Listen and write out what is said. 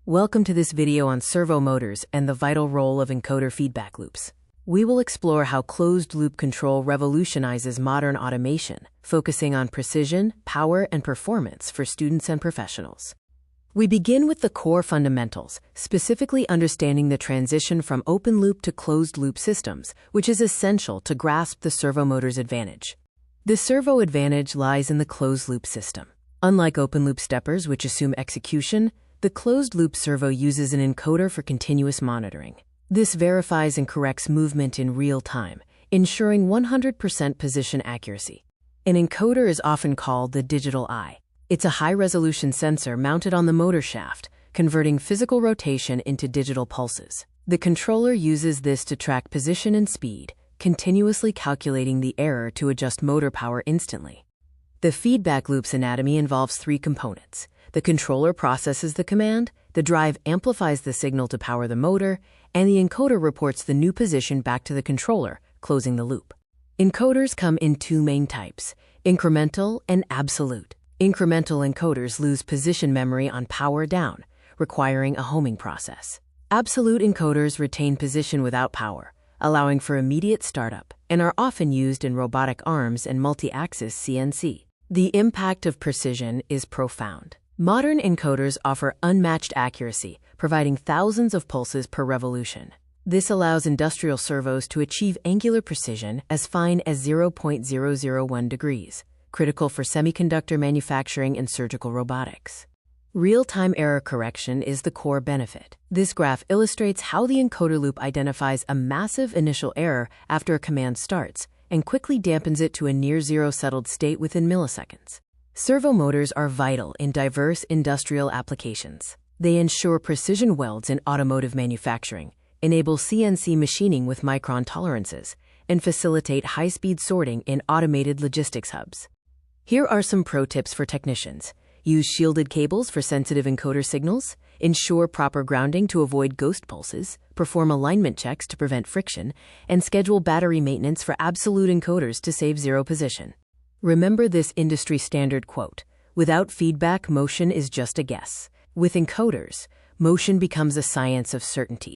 Welcome to this video on servo motors and the vital role of encoder feedback loops. We will explore how closed-loop control revolutionizes modern automation, focusing on precision, power, and performance for students and professionals. We begin with the core fundamentals, specifically understanding the transition from open-loop to closed-loop systems, which is essential to grasp the servo motor's advantage. The servo advantage lies in the closed-loop system. Unlike open-loop steppers, which assume execution, the closed-loop servo uses an encoder for continuous monitoring. This verifies and corrects movement in real time, ensuring 100% position accuracy. An encoder is often called the digital eye. It's a high-resolution sensor mounted on the motor shaft, converting physical rotation into digital pulses. The controller uses this to track position and speed, continuously calculating the error to adjust motor power instantly. The feedback loop's anatomy involves three components. The controller processes the command, the drive amplifies the signal to power the motor, and the encoder reports the new position back to the controller, closing the loop. Encoders come in two main types, incremental and absolute. Incremental encoders lose position memory on power down, requiring a homing process. Absolute encoders retain position without power, allowing for immediate startup, and are often used in robotic arms and multi-axis CNC. The impact of precision is profound. Modern encoders offer unmatched accuracy, providing thousands of pulses per revolution. This allows industrial servos to achieve angular precision as fine as 0.001 degrees, critical for semiconductor manufacturing and surgical robotics. Real-time error correction is the core benefit. This graph illustrates how the encoder loop identifies a massive initial error after a command starts and quickly dampens it to a near-zero settled state within milliseconds. Servo motors are vital in diverse industrial applications. They ensure precision welds in automotive manufacturing, enable CNC machining with micron tolerances, and facilitate high-speed sorting in automated logistics hubs. Here are some pro tips for technicians. Use shielded cables for sensitive encoder signals, ensure proper grounding to avoid ghost pulses, perform alignment checks to prevent friction, and schedule battery maintenance for absolute encoders to save zero position. Remember this industry standard quote, "Without feedback, motion is just a guess." With encoders, motion becomes a science of certainty.